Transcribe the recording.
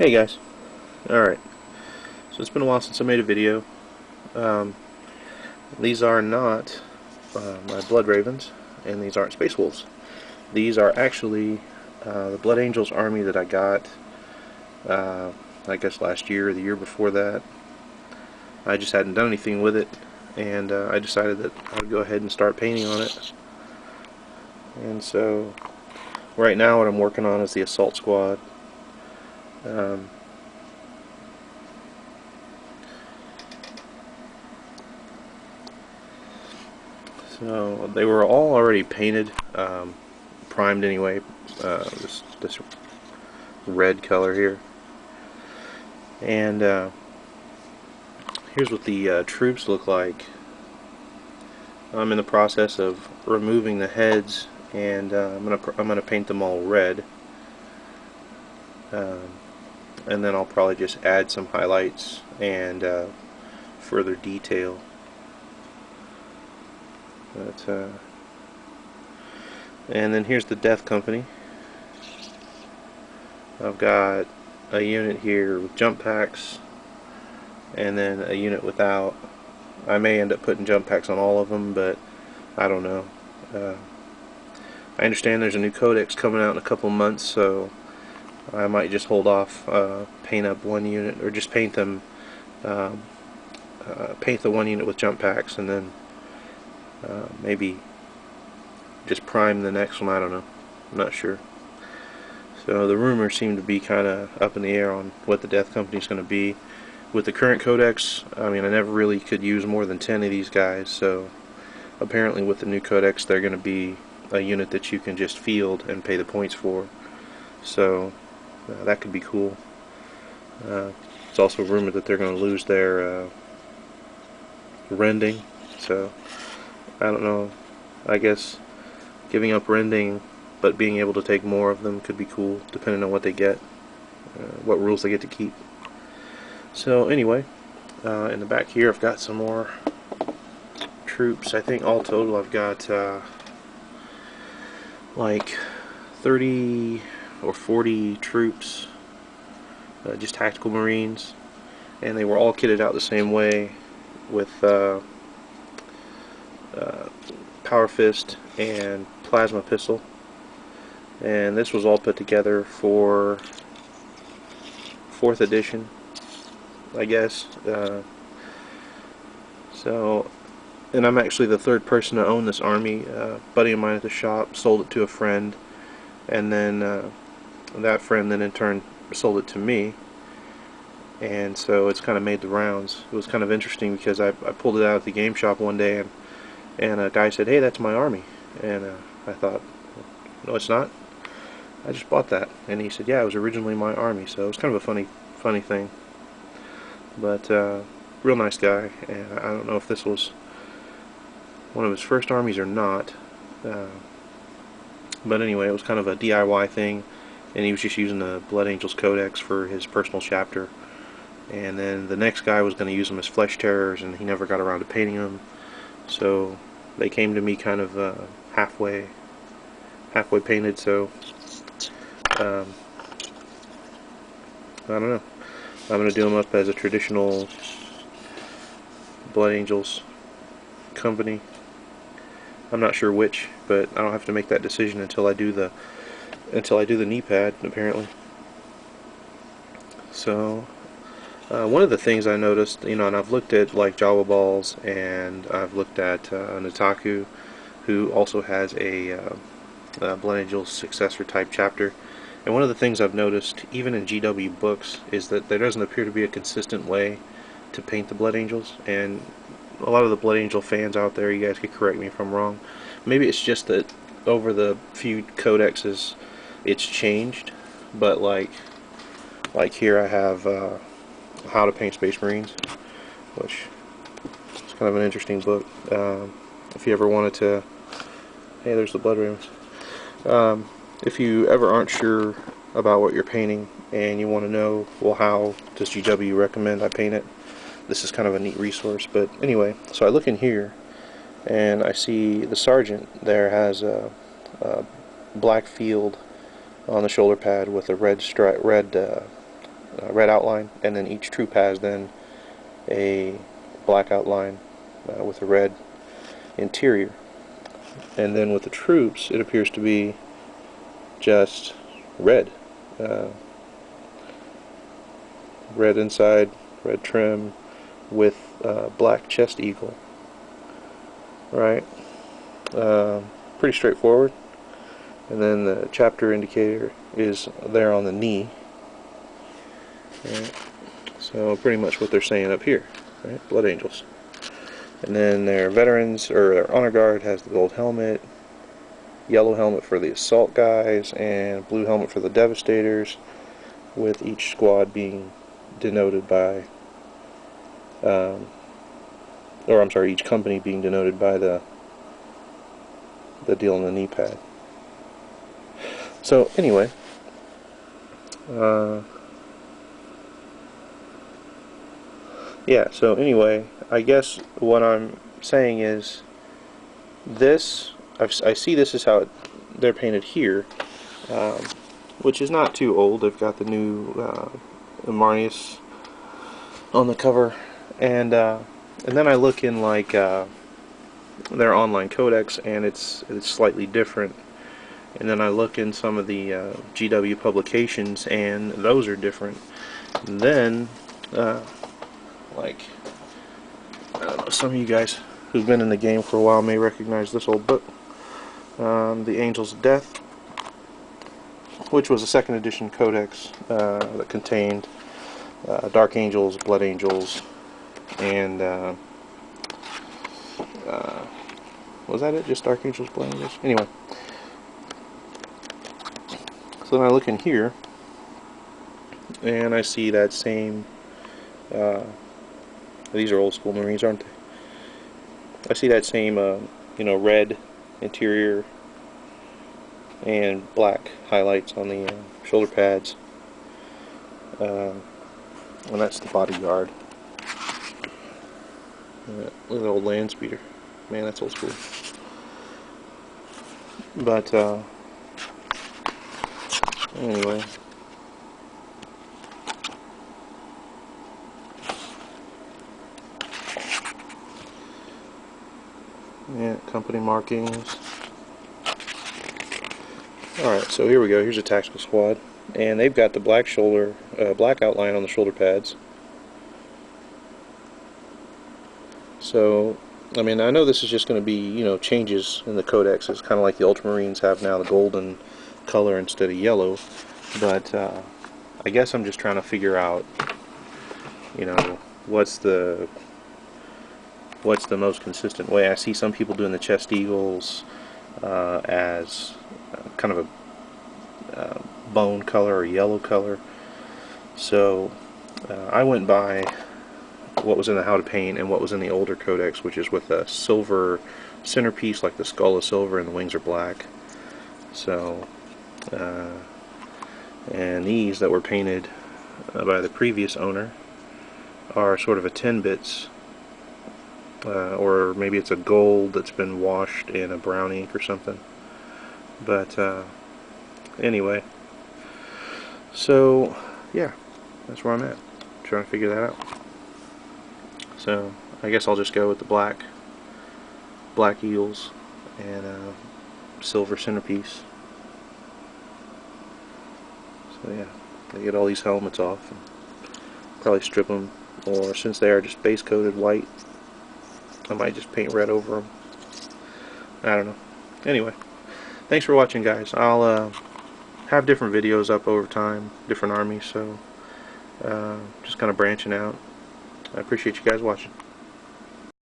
Hey guys. Alright, so it's been a while since I made a video. Um, these are not my Blood Ravens, and these aren't Space Wolves. These are actually the Blood Angels army that I got, uh, I guess last year or the year before that. I just hadn't done anything with it, and I decided that I would go ahead and start painting on it. And so, right now what I'm working on is the Assault Squad. Um, So they were all already painted, primed anyway. This red color here, and here's what the troops look like. I'm in the process of removing the heads, and I'm gonna paint them all red, um, and then I'll probably just add some highlights and further detail. But and then here's the Death Company. I've got a unit here with jump packs, and then a unit without. I may end up putting jump packs on all of them, but I don't know. Uh, I understand there's a new codex coming out in a couple months, so I might just hold off, paint up one unit, or just paint them, um, paint the one unit with jump packs, and then maybe just prime the next one. I don't know. I'm not sure. So the rumors seem to be kind of up in the air on what the Death Company is going to be. With the current codex, I mean, I never really could use more than 10 of these guys, so apparently with the new codex they're going to be a unit that you can just field and pay the points for. So that could be cool. It's also rumored that they're going to lose their rending, so I don't know. I guess giving up rending but being able to take more of them could be cool, depending on what they get, what rules they get to keep. So anyway, in the back here I've got some more troops. I think all total I've got like 30 or 40 troops, just tactical marines, and they were all kitted out the same way with power fist and plasma pistol, and this was all put together for 4th edition, I guess. And I'm actually the third person to own this army. A buddy of mine at the shop sold it to a friend, and then that friend then in turn sold it to me, and so it's kind of made the rounds. It was kind of interesting because I pulled it out at the game shop one day, and a guy said, "Hey, that's my army," and I thought, "No, it's not. I just bought that." And he said, "Yeah, it was originally my army." So it was kind of a funny thing. But real nice guy, and I don't know if this was one of his first armies or not. Uh, but anyway, it was kind of a DIY thing, and he was just using the Blood Angels Codex for his personal chapter. And then the next guy was going to use them as flesh terrors, and he never got around to painting them. So they came to me kind of halfway painted. So um, I don't know. I'm going to do them up as a traditional Blood Angels company. I'm not sure which, but I don't have to make that decision until I do the knee pad, apparently. So one of the things I noticed, and I've looked at like Java Balls, and I've looked at Nataku, who also has a Blood Angels successor type chapter. And one of the things I've noticed, even in GW books, is that there doesn't appear to be a consistent way to paint the Blood Angels. And a lot of the Blood Angel fans out there, you guys could correct me if I'm wrong. Maybe it's just that over the few codexes, it's changed. But like here, I have How to Paint Space Marines, which is kind of an interesting book. If you ever wanted to, hey, there's the Blood Ravens. If you ever aren't sure about what you're painting and you want to know, well, how does GW recommend I paint it, this is kind of a neat resource. But anyway, so I look in here and I see the sergeant there has a black field on the shoulder pad with a red red outline, and then each troop has then a black outline with a red interior. And then with the troops, it appears to be just red. Red inside, red trim, with black chest eagle. Right? Pretty straightforward. And then the chapter indicator is there on the knee. Right? So pretty much what they're saying up here, right? Blood Angels. And then their veterans, or their honor guard, has the gold helmet, yellow helmet for the assault guys, and blue helmet for the devastators, with each squad being denoted by, or I'm sorry, each company being denoted by the deal on the knee pad. So anyway, yeah, so anyway, I guess what I'm saying is this, I see this is how they're painted here, which is not too old. They've got the new Marneus on the cover, and then I look in like their online codex, and it's slightly different. And then I look in some of the GW publications, and those are different. And then, like, I don't know, some of you guys who've been in the game for a while may recognize this old book, The Angels of Death, which was a 2nd edition codex that contained Dark Angels, Blood Angels, and was that it? Just Dark Angels, Blood Angels? Anyway. So then I look in here, and I see that same, these are old school Marines, aren't they? I see that same, you know, red interior and black highlights on the shoulder pads, and that's the bodyguard. Look at the old land speeder. Man, that's old school. But, anyway. Yeah, company markings. Alright, so here we go. Here's a tactical squad. And they've got the black shoulder, black outline on the shoulder pads. So, I mean, I know this is just going to be, you know, changes in the codex. It's kind of like the Ultramarines have now the golden color instead of yellow. But I guess I'm just trying to figure out, you know, what's the most consistent way. I see some people doing the chest eagles as kind of a bone color or yellow color. So I went by what was in the How to Paint and what was in the older codex, which is with a silver centerpiece, like the skull is silver and the wings are black. So and these that were painted by the previous owner are sort of a 10 bits, or maybe it's a gold that's been washed in a brown ink or something. But anyway, so yeah, that's where I'm at, trying to figure that out. So I guess I'll just go with the black eagles and silver centerpiece. So yeah, I get all these helmets off and probably strip them, or since they are just base coated white, I might just paint red over them. I don't know. Anyway, thanks for watching, guys. I'll have different videos up over time, different armies, so just kind of branching out. I appreciate you guys watching.